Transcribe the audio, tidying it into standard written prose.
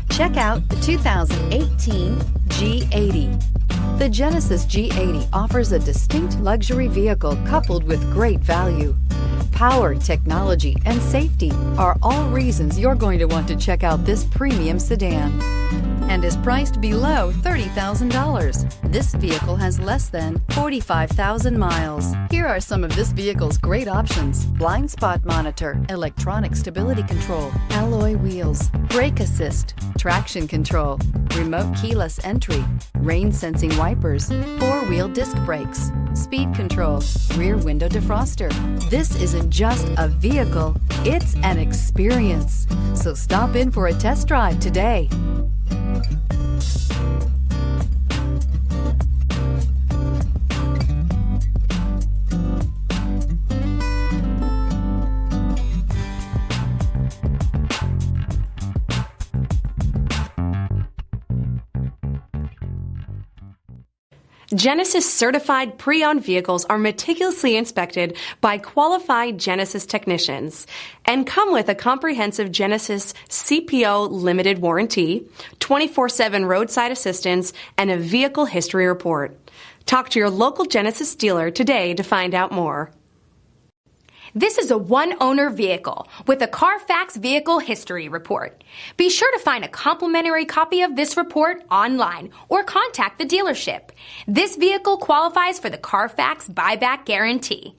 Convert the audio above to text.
Check out the 2018 G80. The Genesis G80 offers a distinct luxury vehicle coupled with great value. Power, technology, and safety are all reasons you're going to want to check out this premium sedan, and is priced below $30,000. This vehicle has less than 45,000 miles. Here are some of this vehicle's great options: blind spot monitor, electronic stability control, alloy wheels, brake assist, traction control, remote keyless entry, rain sensing wipers, four-wheel disc brakes, speed control, rear window defroster. This isn't just a vehicle, it's an experience. So stop in for a test drive today. Genesis certified pre-owned vehicles are meticulously inspected by qualified Genesis technicians and come with a comprehensive Genesis CPO limited warranty, 24/7 roadside assistance, and a vehicle history report. Talk to your local Genesis dealer today to find out more. This is a one-owner vehicle with a CARFAX Vehicle History Report. Be sure to find a complimentary copy of this report online or contact the dealership. This vehicle qualifies for the CARFAX Buyback Guarantee.